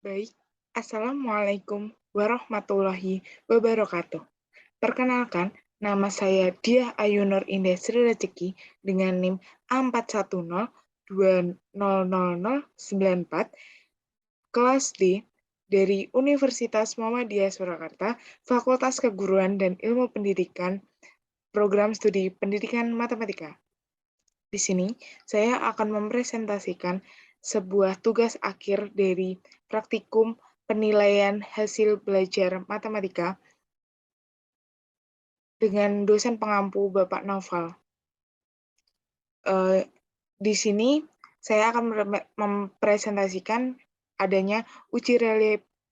Baik, Assalamualaikum warahmatullahi wabarakatuh. Perkenalkan, nama saya Diah Ayu Nur Indah Sri Rezeki dengan NIM A410200094, kelas D dari Universitas Muhammadiyah Surakarta, Fakultas Keguruan dan Ilmu Pendidikan, Program Studi Pendidikan Matematika. Di sini, saya akan mempresentasikan sebuah tugas akhir dari praktikum penilaian hasil belajar matematika dengan dosen pengampu Bapak Naufal. Di sini, saya akan mempresentasikan adanya uji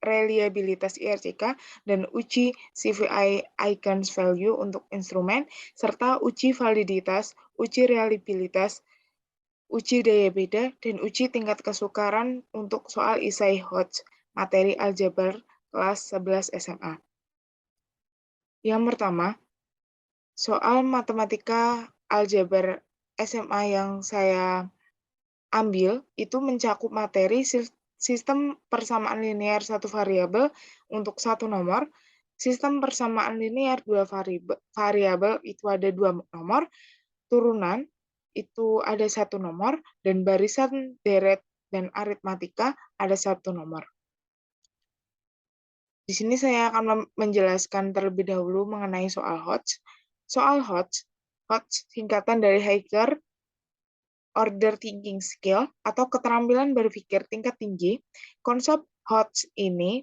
reliabilitas IRCK dan uji CVI Icons Value untuk instrumen, serta uji validitas, uji reliabilitas, uji daya beda, dan uji tingkat kesukaran untuk soal isai Hodge, materi aljabar kelas 11 SMA. Yang pertama, soal matematika aljabar SMA yang saya ambil itu mencakup materi sistem persamaan linear satu variabel untuk satu nomor, sistem persamaan linear dua variabel itu ada dua nomor, turunan itu ada satu nomor, dan barisan deret dan aritmatika ada satu nomor. Di sini saya akan menjelaskan terlebih dahulu mengenai soal Hodge. Soal Hodge singkatan dari Higher Order Thinking Skill atau keterampilan berpikir tingkat tinggi. Konsep Hodge ini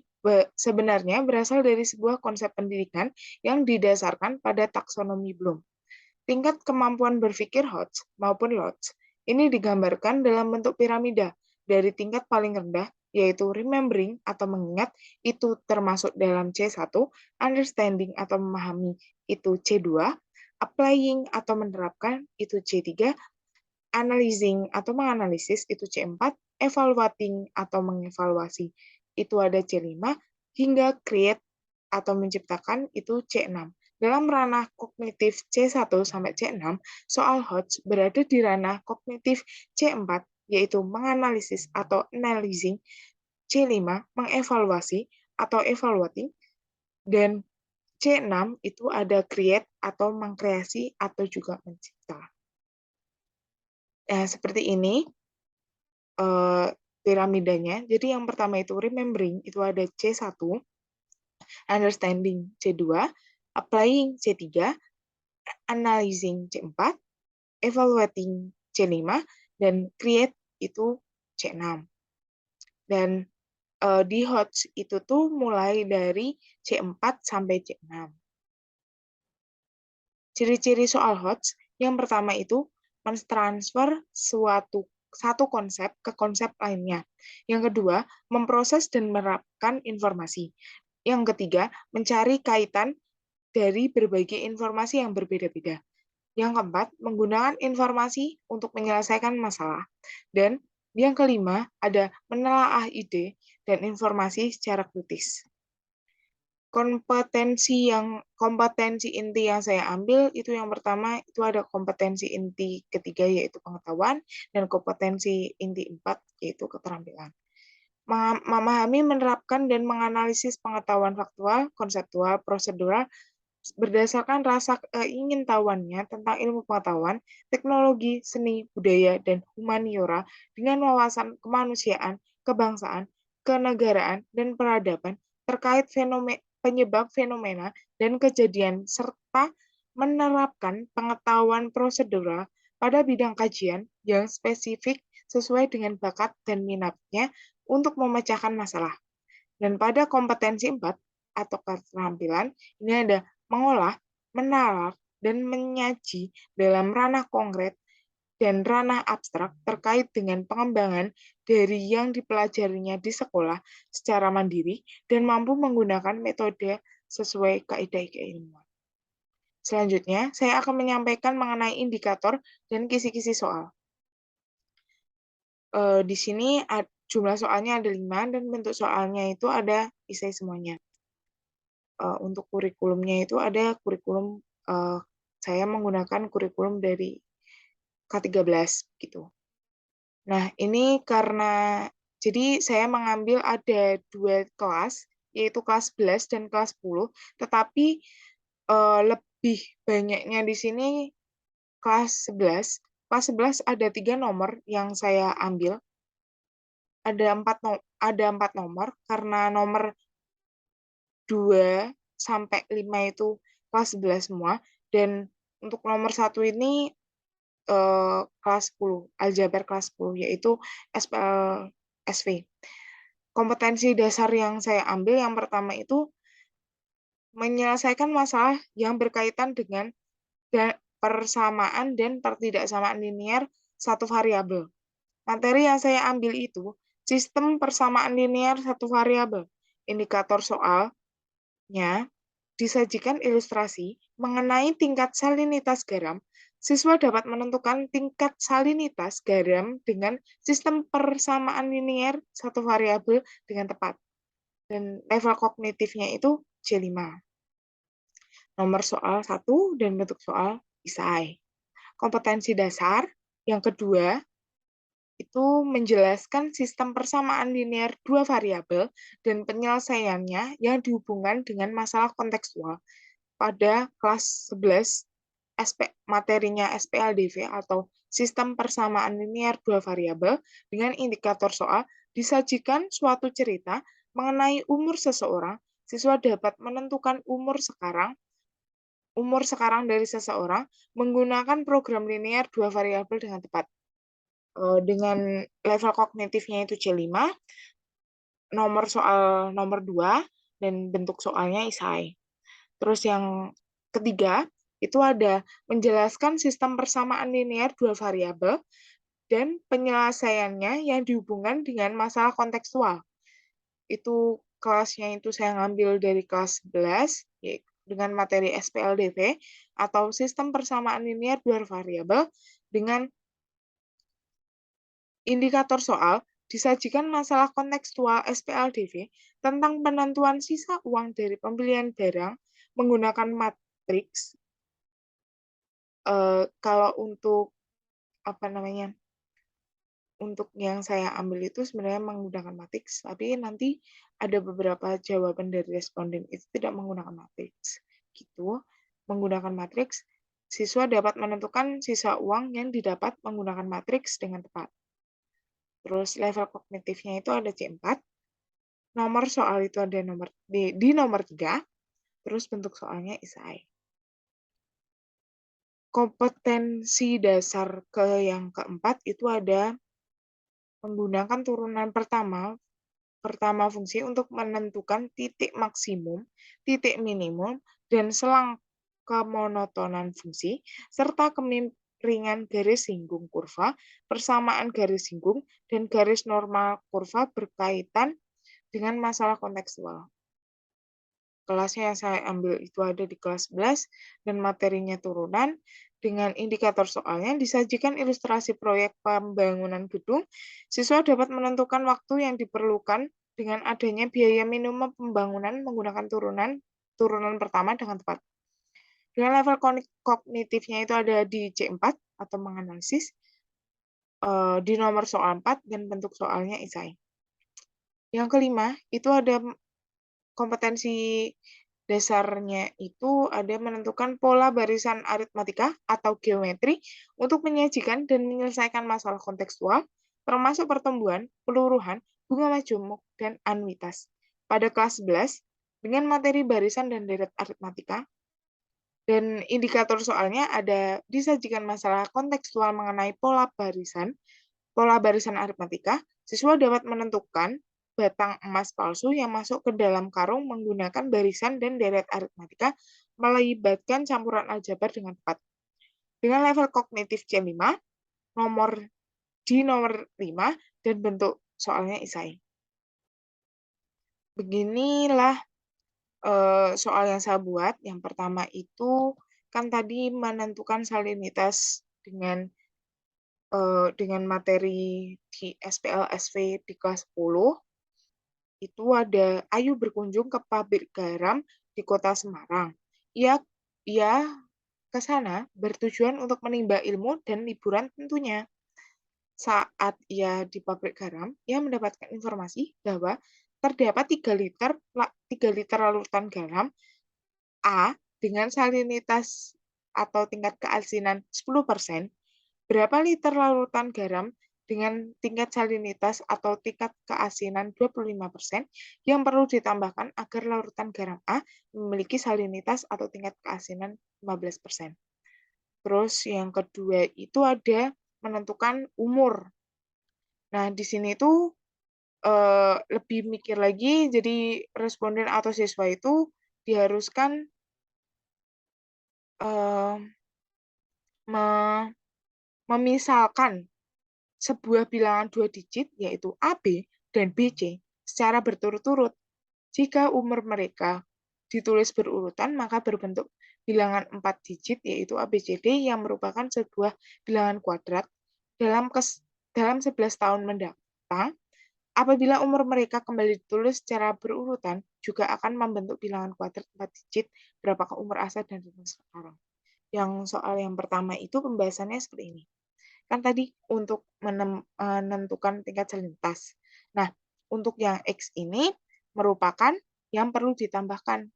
sebenarnya berasal dari sebuah konsep pendidikan yang didasarkan pada taksonomi Bloom. Tingkat kemampuan berpikir Hodge maupun Lodge ini digambarkan dalam bentuk piramida dari tingkat paling rendah, yaitu remembering atau mengingat, itu termasuk dalam C1, understanding atau memahami, itu C2, applying atau menerapkan, itu C3, analyzing atau menganalisis, itu C4, evaluating atau mengevaluasi, itu ada C5, hingga create atau menciptakan, itu C6. Dalam ranah kognitif C1 sampai C6, soal Hodge berada di ranah kognitif C4, yaitu menganalisis atau analyzing, C5 mengevaluasi atau evaluating, dan C6 itu ada create atau mengkreasi atau juga mencipta. Nah, seperti ini piramidanya. Jadi yang pertama itu remembering, itu ada C1, understanding C2, applying C3, analyzing C4, evaluating C5, dan create itu C6. Dan di Hodge itu tuh mulai dari C4 sampai C6. Ciri-ciri soal Hodge, yang pertama itu mentransfer satu konsep ke konsep lainnya. Yang kedua, memproses dan menerapkan informasi. Yang ketiga, mencari kaitan dari berbagai informasi yang berbeda-beda. Yang keempat, menggunakan informasi untuk menyelesaikan masalah. Dan yang kelima, ada menelaah ide dan informasi secara kritis. Kompetensi inti yang saya ambil itu yang pertama itu ada kompetensi inti ketiga yaitu pengetahuan, dan kompetensi inti 4 yaitu keterampilan. Memahami, menerapkan, dan menganalisis pengetahuan faktual, konseptual, prosedural berdasarkan rasa keingintahuannya tentang ilmu pengetahuan, teknologi, seni, budaya, dan humaniora dengan wawasan kemanusiaan, kebangsaan, kenegaraan, dan peradaban terkait penyebab fenomena dan kejadian, serta menerapkan pengetahuan prosedural pada bidang kajian yang spesifik sesuai dengan bakat dan minatnya untuk memecahkan masalah. Dan pada kompetensi 4 atau keterampilan, ini ada mengolah, menalar, dan menyaji dalam ranah konkret dan ranah abstrak terkait dengan pengembangan dari yang dipelajarinya di sekolah secara mandiri dan mampu menggunakan metode sesuai kaidah keilmuan. Selanjutnya, saya akan menyampaikan mengenai indikator dan kisi-kisi soal. Di sini jumlah soalnya ada 5 dan bentuk soalnya itu ada isai semuanya. Untuk kurikulumnya itu ada kurikulum, saya menggunakan kurikulum dari K13 gitu. Nah, ini karena Jadi saya mengambil ada 2 kelas, yaitu kelas 11 dan kelas 10, tetapi lebih banyaknya di sini kelas 11. Kelas 11 ada 3 nomor yang saya ambil. Ada 4 nomor, karena nomor 2 sampai 5 itu kelas 11 semua, dan untuk nomor 1 ini kelas 10, aljabar kelas 10, yaitu SPL SV. Kompetensi dasar yang saya ambil yang pertama itu menyelesaikan masalah yang berkaitan dengan persamaan dan pertidaksamaan linear satu variabel. Materi yang saya ambil itu sistem persamaan linear satu variabel. Indikator soalnya disajikan ilustrasi mengenai tingkat salinitas garam. Siswa dapat menentukan tingkat salinitas garam dengan sistem persamaan linear satu variabel dengan tepat. Dan level kognitifnya itu C5. Nomor soal 1 dan bentuk soal isai. Kompetensi dasar yang kedua itu menjelaskan sistem persamaan linear dua variabel dan penyelesaiannya yang dihubungkan dengan masalah kontekstual. Pada kelas 11, materinya SPLDV atau sistem persamaan linear dua variabel dengan indikator soal, disajikan suatu cerita mengenai umur seseorang. Siswa dapat menentukan umur sekarang dari seseorang menggunakan program linear dua variabel dengan tepat. Dengan level kognitifnya itu C5, nomor soal nomor 2, dan bentuk soalnya isai. Terus yang ketiga, itu ada menjelaskan sistem persamaan linear dua variabel dan penyelesaiannya yang dihubungkan dengan masalah kontekstual. Itu kelasnya itu saya ngambil dari kelas 11, dengan materi SPLDV, atau sistem persamaan linear dua variabel dengan indikator soal, disajikan masalah kontekstual SPLDV tentang penentuan sisa uang dari pembelian barang menggunakan matriks. Kalau untuk untuk yang saya ambil itu sebenarnya menggunakan matriks, tapi nanti ada beberapa jawaban dari responden itu tidak menggunakan matriks. Gitu. Menggunakan matriks, siswa dapat menentukan sisa uang yang didapat menggunakan matriks dengan tepat. Terus level kognitifnya itu ada C4. Nomor soal itu ada di nomor 3. Terus bentuk soalnya isai. Kompetensi dasar yang keempat itu ada menggunakan turunan pertama fungsi untuk menentukan titik maksimum, titik minimum, dan selang kemonotonan fungsi, serta kemiringan garis singgung kurva, persamaan garis singgung, dan garis normal kurva berkaitan dengan masalah kontekstual. Kelasnya yang saya ambil itu ada di kelas 11 dan materinya turunan. Dengan indikator soalnya disajikan ilustrasi proyek pembangunan gedung. Siswa dapat menentukan waktu yang diperlukan dengan adanya biaya minimum pembangunan menggunakan turunan pertama dengan tepat. Dengan level kognitifnya itu ada di C4 atau menganalisis, di nomor soal 4 dan bentuk soalnya isai. Yang kelima, itu ada kompetensi dasarnya itu ada menentukan pola barisan aritmatika atau geometri untuk menyajikan dan menyelesaikan masalah kontekstual, termasuk pertumbuhan, peluruhan, bunga majemuk, dan anuitas. Pada kelas 11, dengan materi barisan dan deret aritmatika, dan indikator soalnya ada disajikan masalah kontekstual mengenai pola barisan aritmatika, siswa dapat menentukan batang emas palsu yang masuk ke dalam karung menggunakan barisan dan deret aritmatika melibatkan campuran aljabar dengan tepat. Dengan level kognitif C5, nomor 5, dan bentuk soalnya isai. Beginilah soal yang saya buat. Yang pertama itu kan tadi menentukan salinitas dengan materi di SPL SV di kelas 10. Itu ada Ayu berkunjung ke pabrik garam di kota Semarang. Ia ke sana bertujuan untuk menimba ilmu dan liburan tentunya. Saat ia di pabrik garam, ia mendapatkan informasi bahwa terdapat 3 liter larutan garam A dengan salinitas atau tingkat keasinan 10%, berapa liter larutan garam dengan tingkat salinitas atau tingkat keasinan 25% yang perlu ditambahkan agar larutan garam A memiliki salinitas atau tingkat keasinan 15%. Terus yang kedua itu ada menentukan umur. Nah, di sini tuh lebih mikir lagi, jadi responden atau siswa itu diharuskan eh, memisalkan sebuah bilangan 2 digit, yaitu AB dan BC, secara berturut-turut. Jika umur mereka ditulis berurutan, maka berbentuk bilangan 4 digit, yaitu ABCD, yang merupakan sebuah bilangan kuadrat dalam 11 tahun mendatang. Apabila umur mereka kembali ditulis secara berurutan, juga akan membentuk bilangan kuadrat 4 digit, berapakah umur Asa dan Rina sekarang. Yang soal yang pertama itu pembahasannya seperti ini. Kan tadi untuk menentukan tingkat salinitas. Nah, untuk yang X ini merupakan yang perlu ditambahkan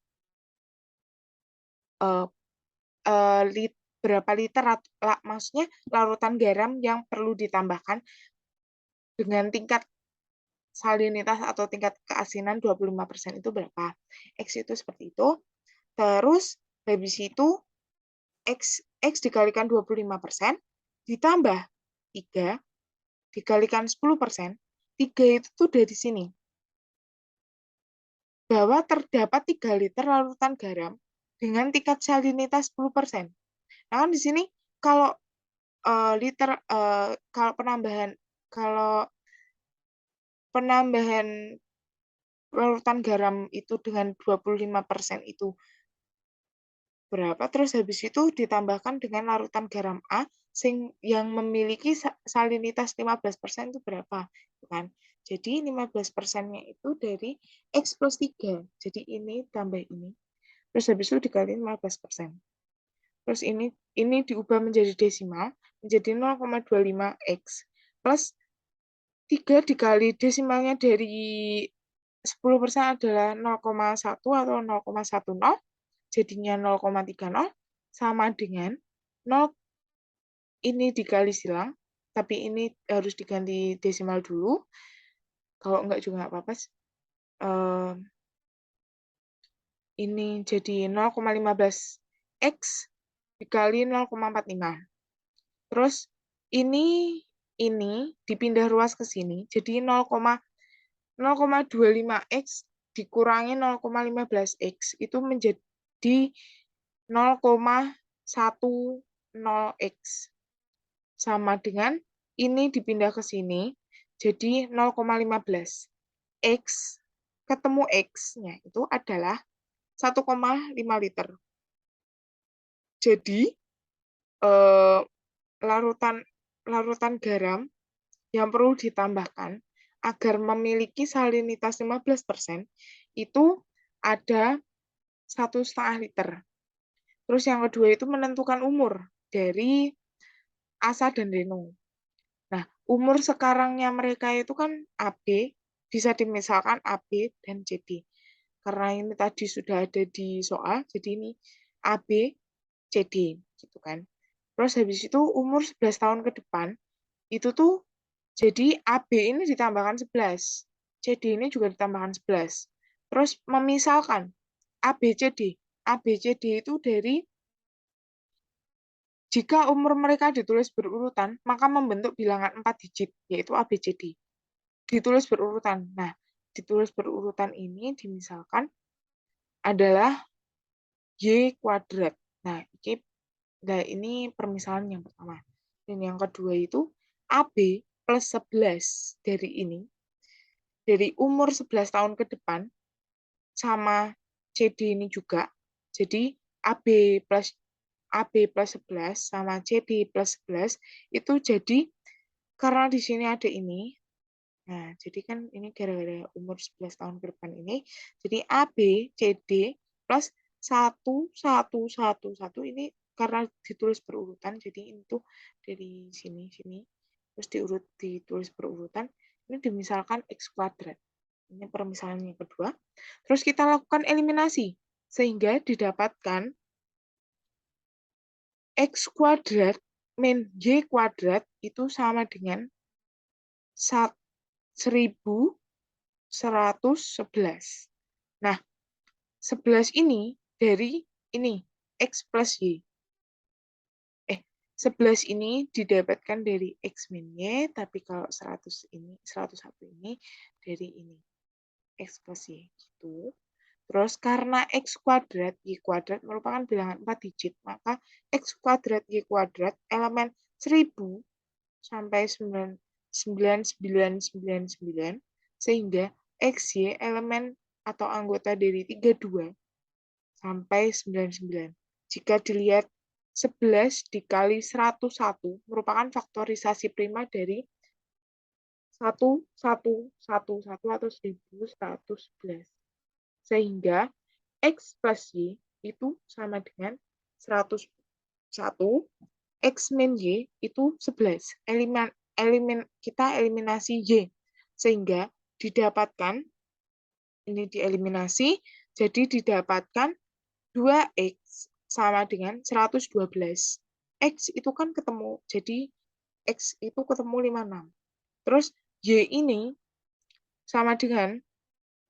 uh, berapa liter, maksudnya larutan garam yang perlu ditambahkan dengan tingkat salinitas atau tingkat keasinan 25% itu berapa. X itu seperti itu. Terus habis itu X dikalikan 25% ditambah 3 dikalikan 10%, 3 itu tuh dari sini. Bahwa terdapat 3 liter larutan garam dengan tingkat salinitas 10%. Nah, kan di sini kalau kalau penambahan larutan garam itu dengan 25% itu berapa, terus habis itu ditambahkan dengan larutan garam A yang memiliki salinitas 15% itu berapa, kan? Jadi 15%-nya itu dari X plus 3. Jadi ini tambah ini. Terus habis itu dikali 15%. Terus ini diubah menjadi desimal, menjadi 0,25X. Plus 3 dikali desimalnya dari 10% adalah 0,1 atau 0,10. Jadinya 0,30 sama dengan 0 ini dikali silang, tapi ini harus diganti desimal dulu. Kalau enggak juga enggak apa-apa. Ini jadi 0,15 X dikali 0,45. Terus ini dipindah ruas ke sini, jadi 0,25X dikurangi 0,15X itu menjadi 0,10X. Sama dengan ini dipindah ke sini, jadi 0,15. X ketemu X-nya itu adalah 1,5 liter. Jadi larutan garam yang perlu ditambahkan agar memiliki salinitas 15% itu ada 1,5 liter. Terus yang kedua itu menentukan umur dari Asa dan Reno. Nah, umur sekarangnya mereka itu kan AB, bisa dimisalkan AB dan CD. Karena ini tadi sudah ada di soal, jadi ini AB, CD, gitu kan. Terus habis itu umur 11 tahun ke depan, itu tuh jadi AB ini ditambahkan 11, CD ini juga ditambahkan 11. Terus memisalkan ABCD. ABCD itu dari jika umur mereka ditulis berurutan, maka membentuk bilangan 4 digit, yaitu ABCD. Ditulis berurutan. Nah, ditulis berurutan ini dimisalkan adalah Y kuadrat. Nah, ini permisalan yang pertama. Dan yang kedua itu AB plus 11 dari umur 11 tahun ke depan, sama CD ini juga. Jadi AB plus 11 sama CD plus 11 itu jadi karena di sini ada ini. Nah, jadi kan ini gara-gara umur 11 tahun ke depan ini. Jadi AB, CD plus 1, 1, 1, 1 ini karena ditulis berurutan. Jadi itu dari sini. terus ditulis berurutan, ini dimisalkan X kuadrat. Ini permisalan yang kedua. Terus kita lakukan eliminasi, sehingga didapatkan X kuadrat min Y kuadrat itu sama dengan 1111. Nah, 11 ini dari ini, X plus Y. 11 ini didapatkan dari X min Y, tapi kalau 101 ini dari ini, X plus Y. Gitu. Terus karena X kuadrat, Y kuadrat merupakan bilangan 4 digit, maka X kuadrat, Y kuadrat elemen 1000 sampai 9999, sehingga XY elemen atau anggota dari 32 sampai 99. Jika dilihat 11 dikali 101 merupakan faktorisasi prima dari 1111 atau 1111. Sehingga X plus Y itu sama dengan 101, X min Y itu 11. Kita eliminasi Y. Sehingga didapatkan, ini dieliminasi, jadi didapatkan 2X sama dengan 112. X itu kan ketemu, jadi X itu ketemu 56. Terus Y ini sama dengan,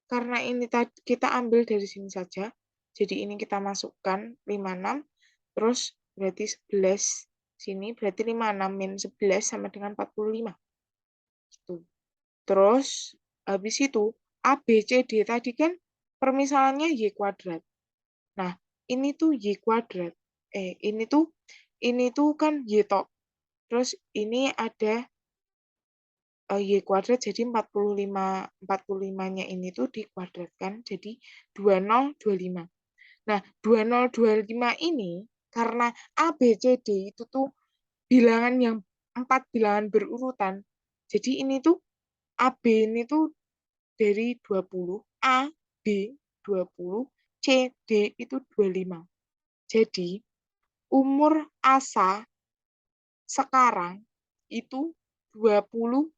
karena ini kita ambil dari sini saja, jadi ini kita masukkan 56, terus berarti 11 sini, berarti 56 min 11 sama dengan 45. Gitu. Terus habis itu A, B, C, D tadi kan permisalannya Y kuadrat. Nah, ini tuh Y kuadrat. Ini tuh kan Y tok. Terus ini ada Y kuadrat, jadi 45-nya ini tuh dikuadratkan jadi 2025. Nah, 2025 ini karena A, B, C, D itu tuh bilangan yang 4 bilangan berurutan. Jadi ini tuh AB ini tuh dari 20, A, B 20, C, D itu 25. Jadi umur Asa sekarang itu 20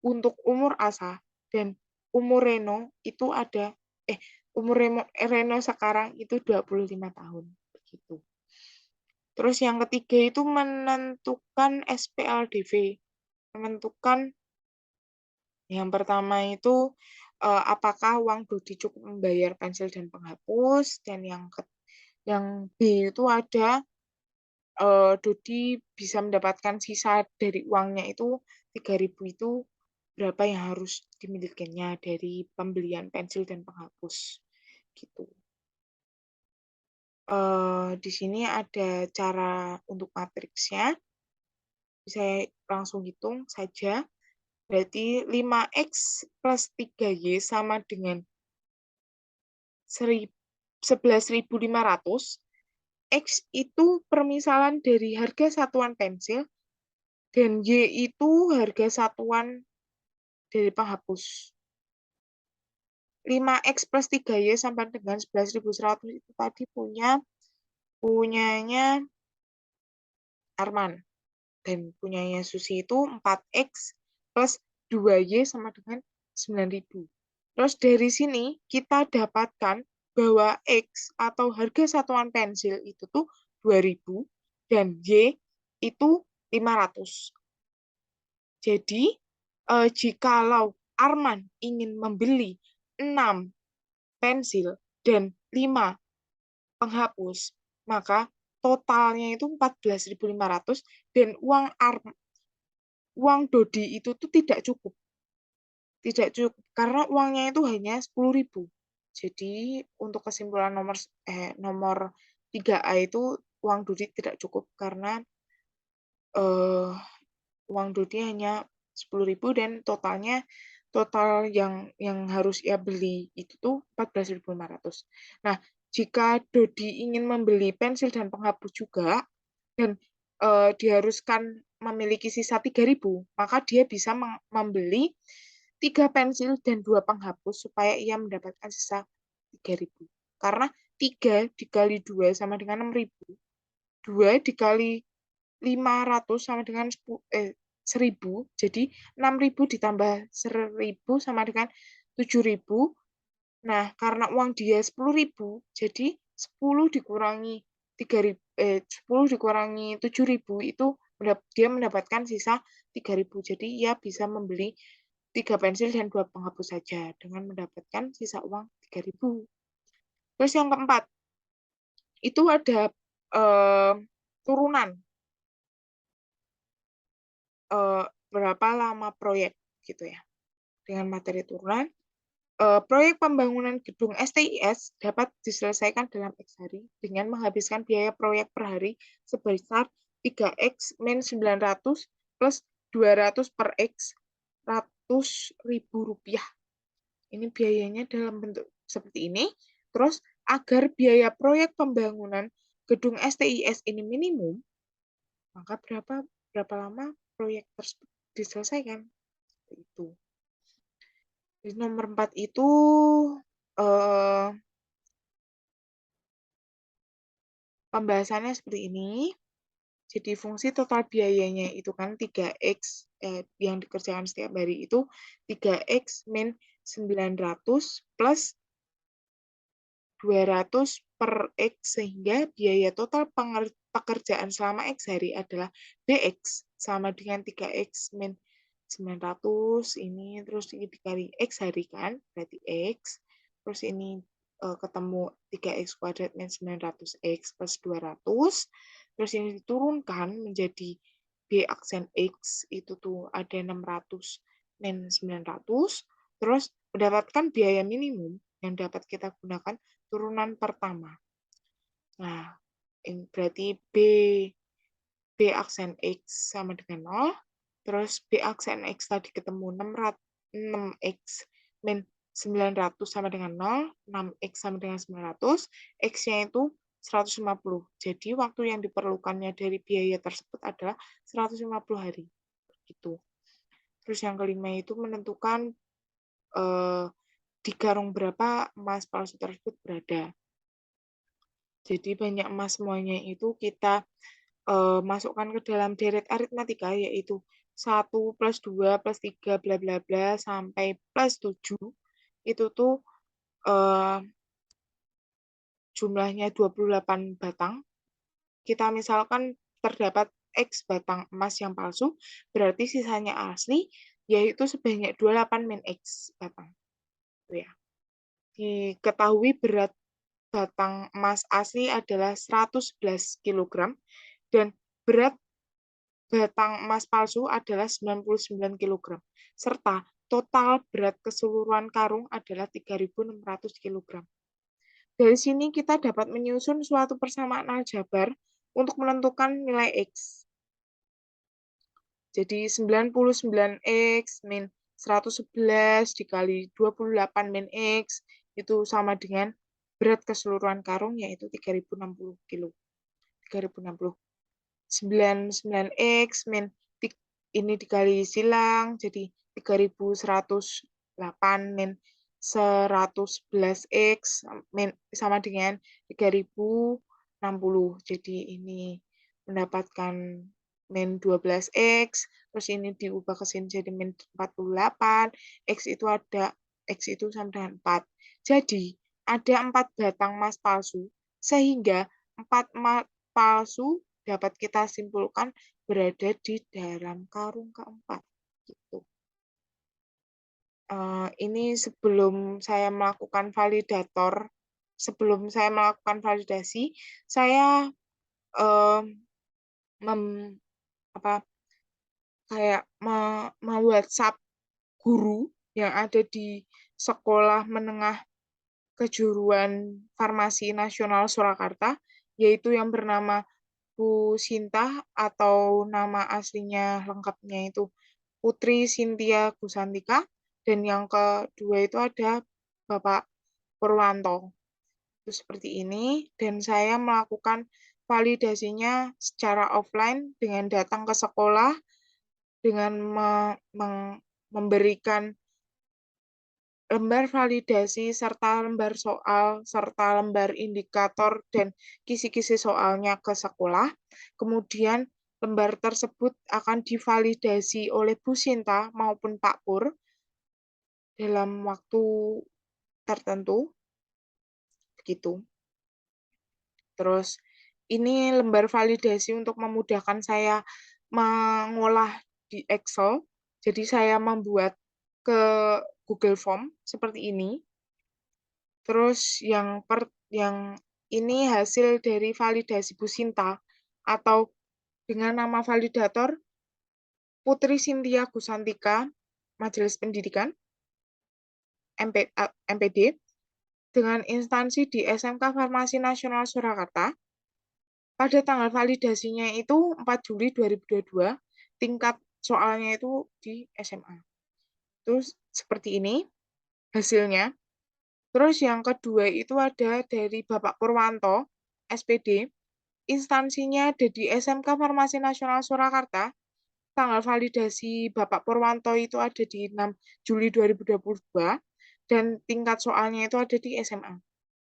untuk umur Asa, dan umur Reno itu umur Reno sekarang itu 25 tahun begitu. Terus yang ketiga itu menentukan SPLDV. Menentukan yang pertama itu apakah uang Dodi cukup membayar pensil dan penghapus, dan yang B itu ada Dodi bisa mendapatkan sisa dari uangnya itu 3.000 itu berapa yang harus dimilikinya dari pembelian pensil dan penghapus gitu. Di sini ada cara untuk matriksnya. Saya langsung hitung saja. Berarti 5X plus 3Y sama dengan 11.500. X itu permisalan dari harga satuan pensil, dan Y itu harga satuan dari penghapus. 5X plus 3Y sampai dengan 11.100 itu tadi punyanya Arman. Dan punyanya Susi itu 4X plus 2Y sama dengan 9.000. Terus dari sini kita dapatkan bahwa X atau harga satuan pensil itu tuh 2.000 dan Y itu 500. Jadi jikalau Arman ingin membeli 6 pensil dan 5 penghapus, maka totalnya itu 14.500 dan uang Dodi itu tuh tidak cukup. Tidak cukup karena uangnya itu hanya 10.000. Jadi untuk kesimpulan nomor 3A itu uang Dodi tidak cukup karena uang Dodi hanya 10.000 dan total yang harus ia beli itu tuh 14.500. Nah, jika Dodi ingin membeli pensil dan penghapus juga dan diharuskan memiliki sisa 3.000, maka dia bisa membeli 3 pensil dan 2 penghapus supaya ia mendapatkan sisa 3.000. Karena 3 dikali 2 sama dengan 6.000. 2 dikali 500 sama dengan 1000, jadi 6.000 ditambah 1.000 sama dengan 7.000. Nah, karena uang dia 10.000, jadi 10 dikurangi 10 dikurangi 7.000 itu dia mendapatkan sisa 3.000. Jadi ia bisa membeli 3 pensil dan 2 penghapus saja dengan mendapatkan sisa uang 3.000. Terus yang keempat, itu ada turunan berapa lama proyek gitu ya. Dengan materi turunan, proyek pembangunan gedung STIS dapat diselesaikan dalam X hari dengan menghabiskan biaya proyek per hari sebesar 3X min 900 plus 200 per X 100.000 rupiah. Ini biayanya dalam bentuk seperti ini. Terus agar biaya proyek pembangunan gedung STIS ini minimum, maka berapa lama proyek tersebut diselesaikan? Itu. Di nomor 4 itu pembahasannya seperti ini. Jadi fungsi total biayanya itu kan 3X yang dikerjakan setiap hari itu 3X min 900 plus 200 per X, sehingga biaya total pekerjaan selama X hari adalah BX sama dengan 3X min 900 ini, terus ini dikali X hari kan, berarti X, terus ini ketemu 3X kuadrat min 900X plus 200, terus ini diturunkan menjadi B aksen X, itu tuh ada 600 min 900, terus mendapatkan biaya minimum yang dapat kita gunakan turunan pertama. Nah, ini berarti B aksen X sama dengan 0, terus B aksen X tadi ketemu 6X min 900 sama dengan 0, 6X sama dengan 900, X-nya itu 150. Jadi waktu yang diperlukannya dari biaya tersebut adalah 150 hari. Gitu. Terus yang kelima itu menentukan di karung berapa emas palsu tersebut berada. Jadi banyak emas semuanya itu kita masukkan ke dalam deret aritmatika, yaitu 1 plus 2 plus 3 bla bla bla sampai plus 7. Itu tuh jumlahnya 28 batang. Kita misalkan terdapat X batang emas yang palsu, berarti sisanya asli, yaitu sebanyak 28 min X batang. Ya. Diketahui berat batang emas asli adalah 111 kg dan berat batang emas palsu adalah 99 kg, serta total berat keseluruhan karung adalah 3.600 kg. Dari sini kita dapat menyusun suatu persamaan aljabar untuk menentukan nilai X. Jadi 99X min 111 dikali 28 min X itu sama dengan berat keseluruhan karung, yaitu 3.060 kg. 3.060. 99X min ini dikali silang, jadi 3.108 min 111X min sama dengan 3.060. Jadi ini mendapatkan min 12X, terus ini diubah ke sini jadi min 48, X itu sama dengan 4. Jadi ada 4 batang emas palsu, sehingga 4 emas palsu dapat kita simpulkan berada di dalam karung keempat. Gitu. Ini sebelum saya melakukan validasi, saya WhatsApp guru yang ada di Sekolah Menengah Kejuruan Farmasi Nasional Surakarta, yaitu yang bernama Bu Sinta atau nama aslinya lengkapnya itu Putri Cynthia Gusantika, dan yang kedua itu ada Bapak Purwanto. Itu seperti ini, dan saya melakukan validasinya secara offline dengan datang ke sekolah, dengan memberikan lembar validasi serta lembar soal serta lembar indikator dan kisi-kisi soalnya ke sekolah. Kemudian lembar tersebut akan divalidasi oleh Bu Sinta maupun Pak Pur dalam waktu tertentu, begitu. Terus ini lembar validasi untuk memudahkan saya mengolah di Excel. Jadi saya membuat ke Google Form seperti ini. Terus yang ini hasil dari validasi Bu Sinta atau dengan nama validator Putri Cynthia Gusantika, Majelis Pendidikan, MPD, dengan instansi di SMK Farmasi Nasional Surakarta. Pada tanggal validasinya itu 4 Juli 2022, tingkat soalnya itu di SMA. Terus seperti ini hasilnya. Terus yang kedua itu ada dari Bapak Purwanto, SPD, instansinya ada di SMK Farmasi Nasional Surakarta. Tanggal validasi Bapak Purwanto itu ada di 6 Juli 2022 dan tingkat soalnya itu ada di SMA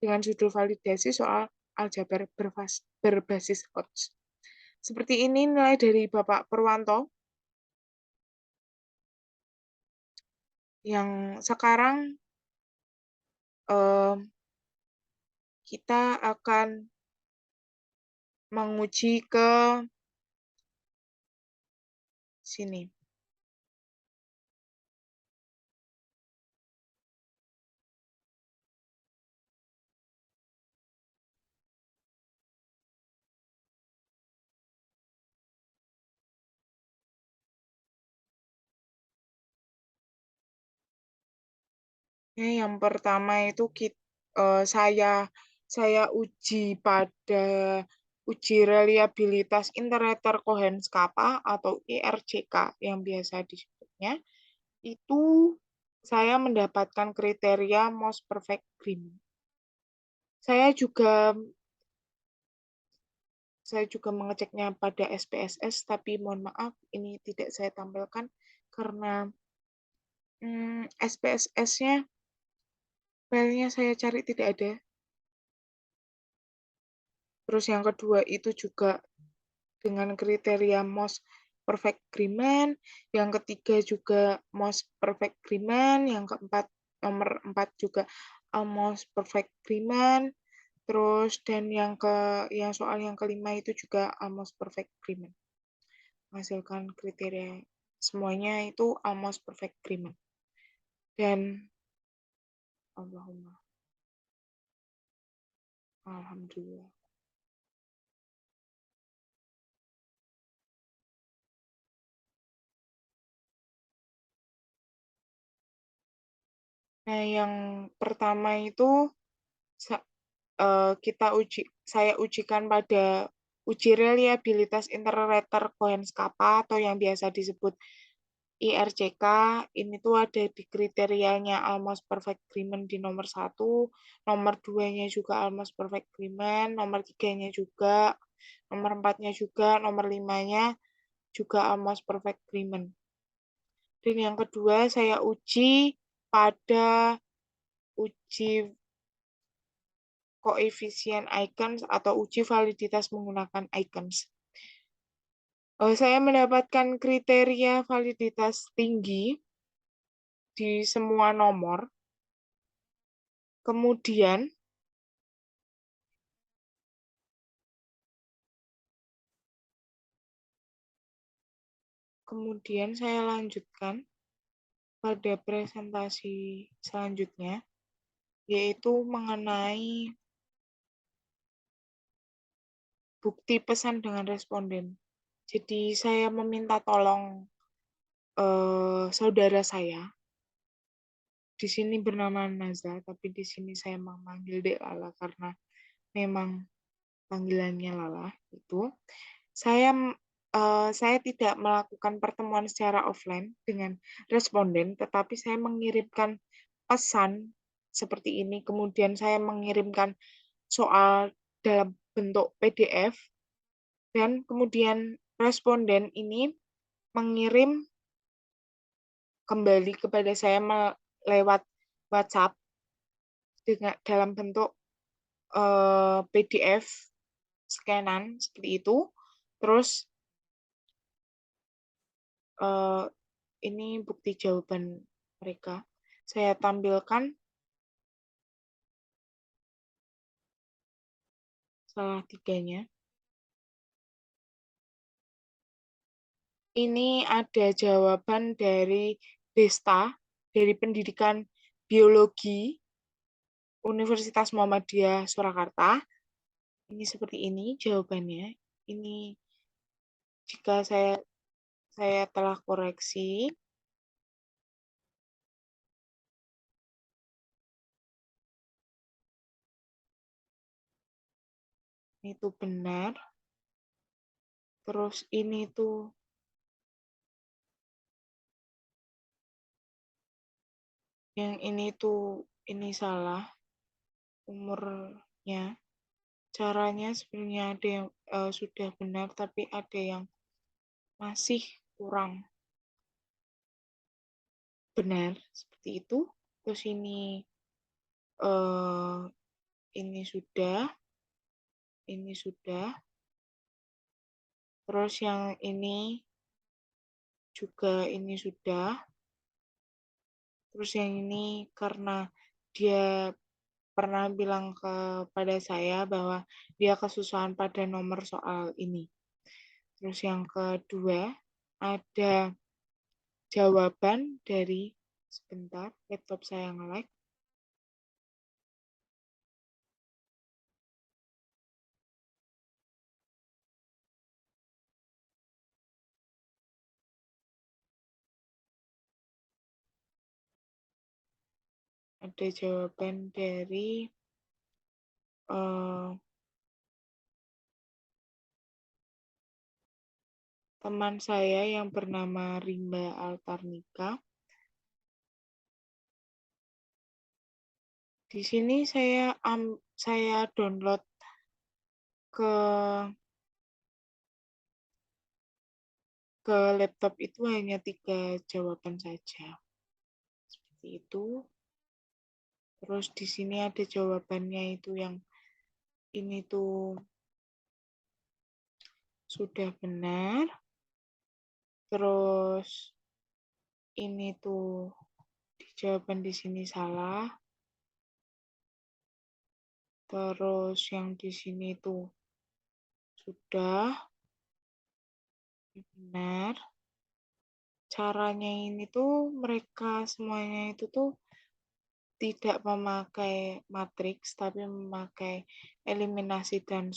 dengan judul validasi soal aljabar berbasis Hodge. Seperti ini nilai dari Bapak Purwanto. Yang sekarang kita akan menguji ke sini. Yang pertama itu saya uji pada uji reliabilitas Interrater Cohen-Kappa atau IRCK yang biasa disebutnya. Itu saya mendapatkan kriteria most perfect green. Saya juga mengeceknya pada SPSS, tapi mohon maaf ini tidak saya tampilkan karena SPSS-nya filenya saya cari tidak ada. Terus yang kedua itu juga dengan kriteria most perfect agreement, yang ketiga juga most perfect agreement, yang keempat nomor 4 juga almost perfect agreement, terus dan yang soal yang kelima itu juga almost perfect agreement. Menghasilkan kriteria semuanya itu almost perfect agreement. Dan Allahumma alhamdulillah. Nah, yang pertama itu saya ujikan pada uji reliabilitas Interrater Cohen-Kappa atau yang biasa disebut IRCK. Ini tuh ada di kriterianya almost perfect agreement di nomor 1, nomor 2-nya juga almost perfect agreement, nomor 3-nya juga, nomor 4-nya juga, nomor 5-nya juga almost perfect agreement. Dan yang kedua saya uji pada uji koefisien icons atau uji validitas menggunakan icons. Saya mendapatkan kriteria validitas tinggi di semua nomor. Kemudian saya lanjutkan pada presentasi selanjutnya, yaitu mengenai bukti pesan dengan responden. Jadi saya meminta tolong saudara saya, di sini bernama Naza, tapi di sini saya memanggil Dek Lala karena memang panggilannya Lala itu. Saya tidak melakukan pertemuan secara offline dengan responden, tetapi saya mengirimkan pesan seperti ini, kemudian saya mengirimkan soal dalam bentuk PDF, dan kemudian responden ini mengirim kembali kepada saya lewat WhatsApp dalam bentuk PDF scanan seperti itu. Terus ini bukti jawaban mereka. Saya tampilkan salah tiganya. Ini ada jawaban dari Desta, dari Pendidikan Biologi Universitas Muhammadiyah Surakarta. Ini seperti ini jawabannya. Ini jika saya telah koreksi, itu benar. Terus ini tuh yang ini salah umurnya. Caranya sebenarnya ada yang sudah benar tapi ada yang masih kurang benar seperti itu. Terus eh, ini sudah. Terus yang ini juga ini sudah. Terus yang ini karena dia pernah bilang kepada saya bahwa dia kesusahan pada nomor soal ini. Terus yang kedua ada jawaban dari sebentar, laptop saya nge-lag. Ada jawaban dari teman saya yang bernama Rimba Altarnika. Di sini saya download ke laptop itu hanya 3 jawaban saja. Seperti itu. Terus di sini ada jawabannya itu yang ini tuh sudah benar. Terus ini tuh jawaban di sini salah. Terus yang di sini tuh sudah benar. Caranya ini tuh mereka semuanya itu tuh tidak memakai matriks tapi memakai eliminasi dan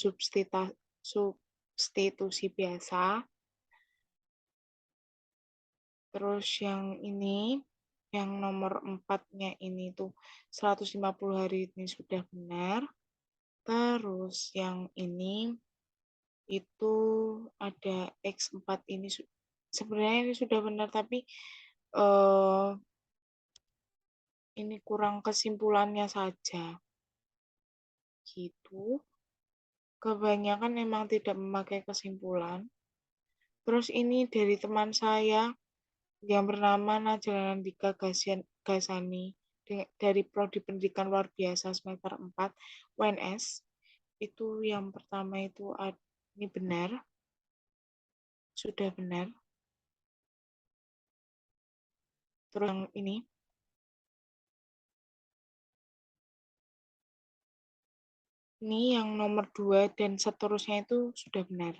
substitusi biasa. Terus yang ini, yang nomor 4-nya ini tuh 150 hari ini sudah benar. Terus yang ini itu ada X4 ini sebenarnya ini sudah benar tapi ini kurang kesimpulannya saja. Gitu. Kebanyakan memang tidak memakai kesimpulan. Terus ini dari teman saya yang bernama Najla Nandika Gasani dari Prodi Pendidikan Luar Biasa semester 4 UNS. Itu yang pertama itu ini benar. Sudah benar. Terus yang ini yang nomor 2 dan seterusnya itu sudah benar.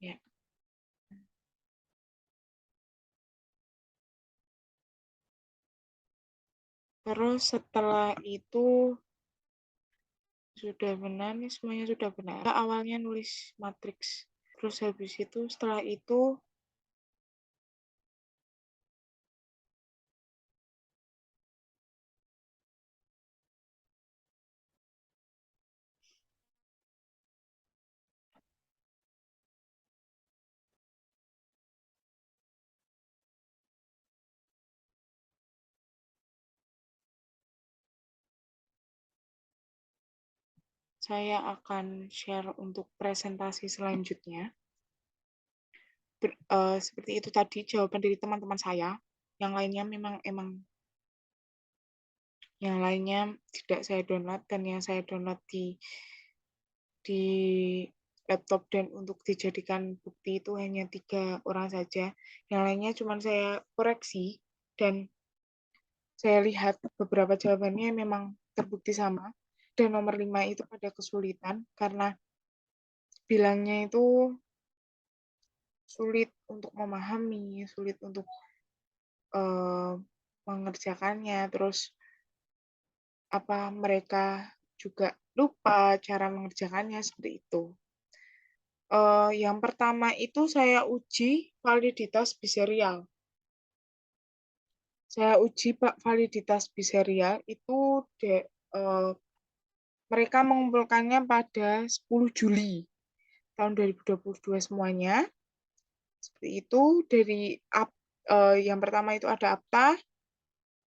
Ya. Terus setelah itu sudah benar nih, semuanya sudah benar. Awalnya nulis matriks. Terus habis itu setelah itu saya akan share untuk presentasi selanjutnya. Seperti itu tadi jawaban dari teman-teman saya. Yang lainnya memang Yang lainnya tidak saya download, dan yang saya download di laptop dan untuk dijadikan bukti itu hanya 3 orang saja. Yang lainnya cuma saya koreksi dan saya lihat beberapa jawabannya memang terbukti sama. Dan nomor 5 itu ada kesulitan karena bilangnya itu sulit untuk memahami, sulit untuk eh, mengerjakannya, terus apa mereka juga lupa cara mengerjakannya seperti itu. Yang pertama itu saya uji validitas biserial. Saya uji validitas biserial itu mereka mengumpulkannya pada 10 Juli tahun 2022 semuanya. Seperti itu dari yang pertama itu ada Apta,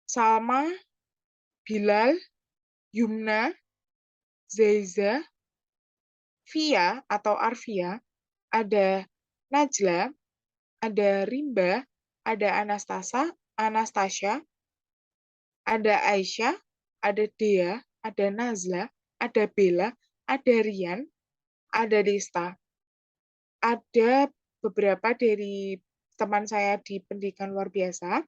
Salma, Bilal, Yumna, Zaiza, Via atau Arvia, ada Najla, ada Rimba, ada Anastasia, ada Aisyah, ada Dea, ada Nazla, ada Bella, ada Rian, ada Desta. Ada beberapa dari teman saya di pendidikan luar biasa,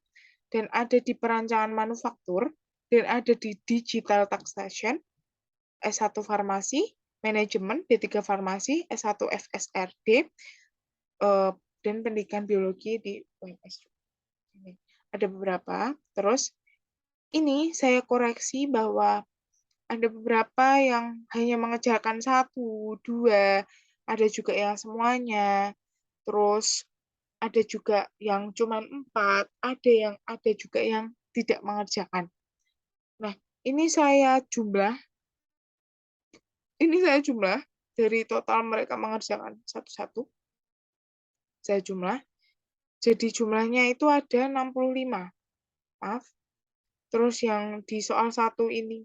dan ada di perancangan manufaktur, dan ada di digital taxation, S1 farmasi, manajemen, D3 farmasi, S1 FSRD, dan pendidikan biologi di UNS. Ada beberapa. Terus ini saya koreksi bahwa ada beberapa yang hanya mengerjakan 1, 2, ada juga yang semuanya. Terus ada juga yang cuma 4, ada juga yang tidak mengerjakan. Nah, ini saya jumlah, dari total mereka mengerjakan satu-satu. Saya jumlah. Jadi jumlahnya itu ada 65. Maaf. Terus yang di soal 1 ini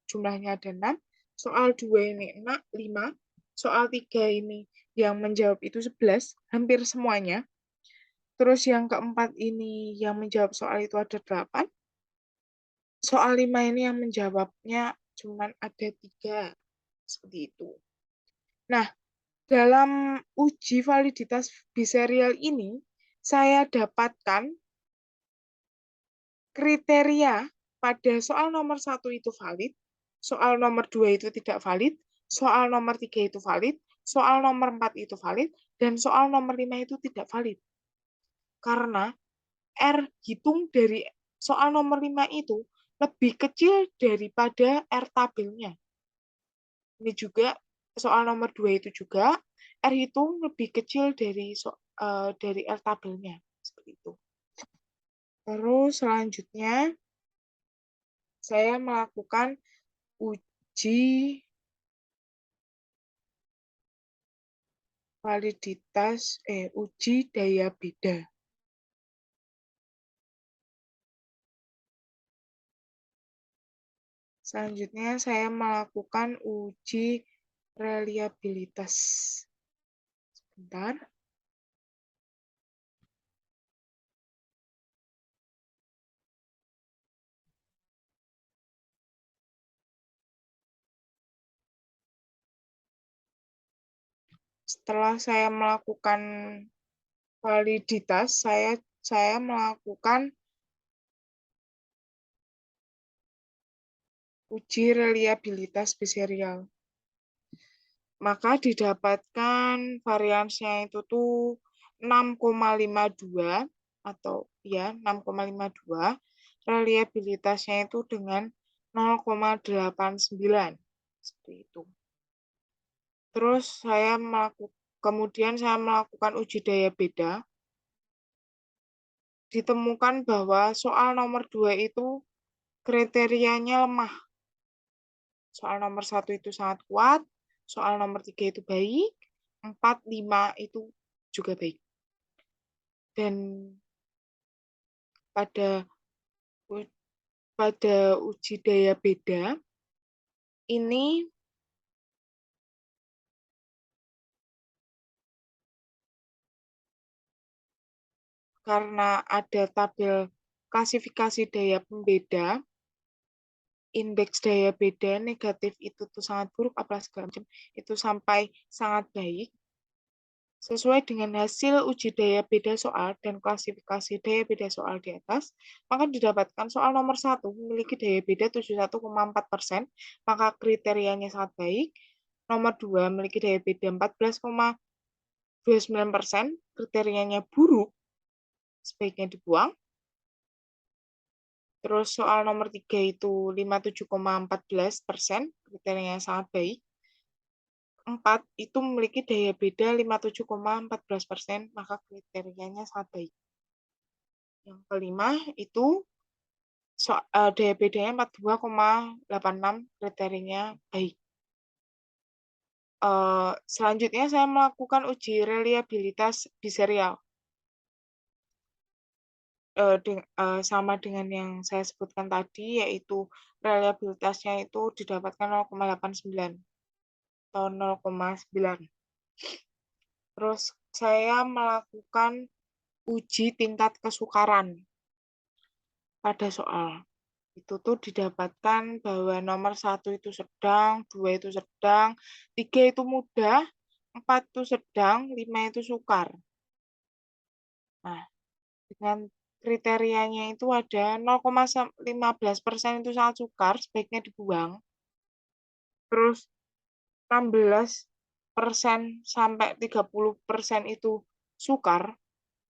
jumlahnya ada 6. Soal 2 ini 5. Soal 3 ini yang menjawab itu 11, hampir semuanya. Terus yang keempat ini yang menjawab soal itu ada 8. Soal 5 ini yang menjawabnya cuma ada 3. Seperti itu. Nah, dalam uji validitas biserial ini, saya dapatkan kriteria pada soal nomor 1 itu valid, soal nomor 2 itu tidak valid, soal nomor 3 itu valid, soal nomor 4 itu valid, dan soal nomor 5 itu tidak valid. Karena R hitung dari soal nomor 5 itu lebih kecil daripada R tabelnya. Ini juga soal nomor 2 itu juga R hitung lebih kecil dari R tabelnya. Seperti itu. Terus selanjutnya saya melakukan uji uji daya beda. Selanjutnya saya melakukan uji reliabilitas. Sebentar. Setelah saya melakukan validitas, saya melakukan uji reliabilitas biserial. Maka didapatkan variansnya itu tuh 6,52 atau ya 6,52. Reliabilitasnya itu dengan 0,89 seperti itu. Terus kemudian saya melakukan uji daya beda. Ditemukan bahwa soal nomor 2 itu kriterianya lemah. Soal nomor 1 itu sangat kuat, soal nomor 3 itu baik, 4, 5 itu juga baik. Dan pada uji daya beda ini karena ada tabel klasifikasi daya pembeda, indeks daya beda negatif itu tuh sangat buruk, apalah segala macam, itu sampai sangat baik. Sesuai dengan hasil uji daya beda soal dan klasifikasi daya beda soal di atas, maka didapatkan soal nomor 1 memiliki daya beda 71,4%, maka kriterianya sangat baik. Nomor 2 memiliki daya beda 14,29%, kriterianya buruk, sebaiknya dibuang. Terus soal nomor 3 itu 57,14%, kriterianya sangat baik. 4 itu memiliki daya beda 57,14%, maka kriterianya sangat baik. Yang kelima itu daya bedanya 42,86, kriterianya baik. Selanjutnya saya melakukan uji reliabilitas di serial. Sama dengan yang saya sebutkan tadi, yaitu reliabilitasnya itu didapatkan 0,89 atau 0,9. Terus saya melakukan uji tingkat kesukaran pada soal. Itu tuh didapatkan bahwa nomor 1 itu sedang, 2 itu sedang, 3 itu mudah, 4 itu sedang, 5 itu sukar. Nah, dengan kriterianya itu ada 0,15% itu sangat sukar, sebaiknya dibuang. Terus 16% sampai 30% itu sukar,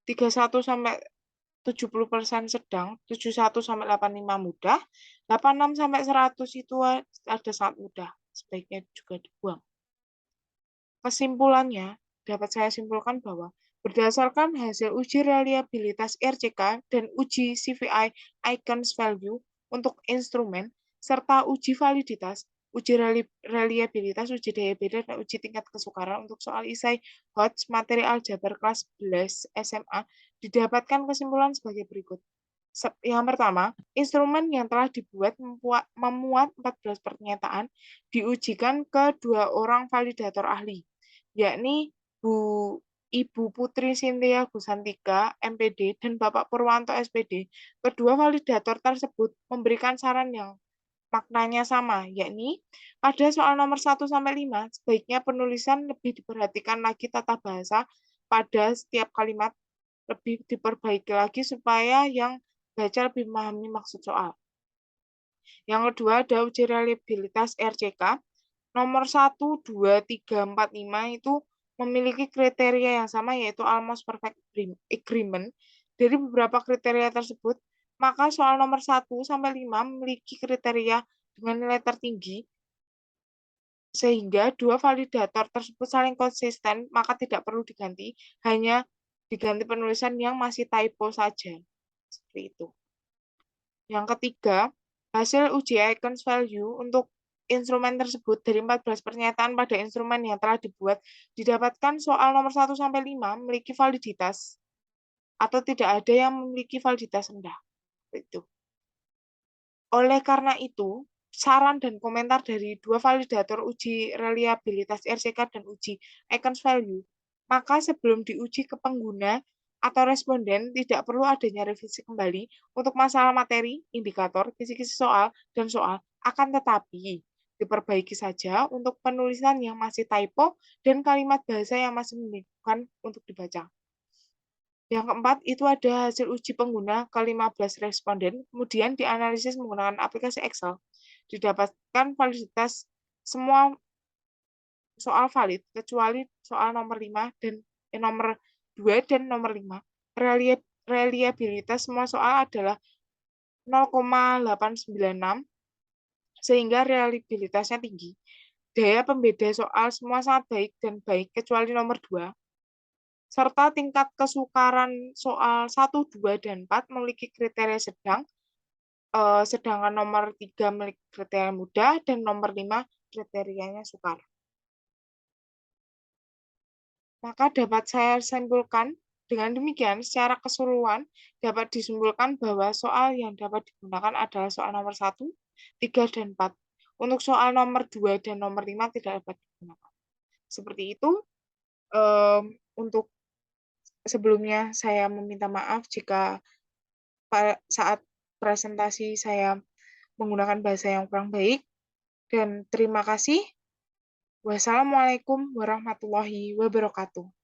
31 sampai 70% sedang, 71 sampai 85 mudah, 86 sampai 100 itu ada sangat mudah, sebaiknya juga dibuang. Kesimpulannya, dapat saya simpulkan bahwa berdasarkan hasil uji reliabilitas RCK dan uji CVI Icons Value untuk instrumen, serta uji validitas, uji reliabilitas, uji daya beda, dan uji tingkat kesukaran untuk soal isai HOTS materi aljabar kelas 11 SMA, didapatkan kesimpulan sebagai berikut. Yang pertama, instrumen yang telah dibuat memuat 14 pernyataan diujikan ke 2 orang validator ahli, yakni Ibu Putri Sintia Gusantika, MPD, dan Bapak Purwanto, SPD. Kedua validator tersebut memberikan saran yang maknanya sama, yakni pada soal nomor 1-5, sebaiknya penulisan lebih diperhatikan lagi tata bahasa pada setiap kalimat, lebih diperbaiki lagi supaya yang baca lebih memahami maksud soal. Yang kedua ada uji reliabilitas RCK. Nomor 1, 2, 3, 4, 5 itu memiliki kriteria yang sama, yaitu almost perfect agreement. Dari beberapa kriteria tersebut, maka soal nomor 1-5 memiliki kriteria dengan nilai tertinggi, sehingga dua validator tersebut saling konsisten, maka tidak perlu diganti, hanya diganti penulisan yang masih typo saja. Seperti itu. Yang ketiga, hasil uji icons value untuk instrumen tersebut dari 14 pernyataan pada instrumen yang telah dibuat didapatkan soal nomor 1-5 memiliki validitas atau tidak ada yang memiliki validitas rendah. Itu. Oleh karena itu, saran dan komentar dari dua validator uji reliabilitas RCK dan uji icons value, maka sebelum diuji ke pengguna atau responden tidak perlu adanya revisi kembali untuk masalah materi, indikator, kisi-kisi soal, dan soal. Akan tetapi, diperbaiki saja untuk penulisan yang masih typo dan kalimat bahasa yang masih membingungkan untuk dibaca. Yang keempat, itu ada hasil uji pengguna ke 15 responden, kemudian dianalisis menggunakan aplikasi Excel. Didapatkan validitas semua soal valid, kecuali soal nomor 5 dan nomor 2 dan nomor 5. Reliabilitas semua soal adalah 0,896, sehingga reliabilitasnya tinggi. Daya pembeda soal semua sangat baik dan baik, kecuali nomor 2. Serta tingkat kesukaran soal 1, 2, dan 4 memiliki kriteria sedang, sedangkan nomor 3 memiliki kriteria mudah, dan nomor 5 kriterianya sukar. Maka dapat saya simpulkan, dengan demikian secara keseluruhan dapat disimpulkan bahwa soal yang dapat digunakan adalah soal nomor 1, 3, dan 4. Untuk soal nomor 2 dan nomor 5 tidak dapat digunakan. Seperti itu. Untuk sebelumnya saya meminta maaf jika saat presentasi saya menggunakan bahasa yang kurang baik. Dan terima kasih. Wassalamualaikum warahmatullahi wabarakatuh.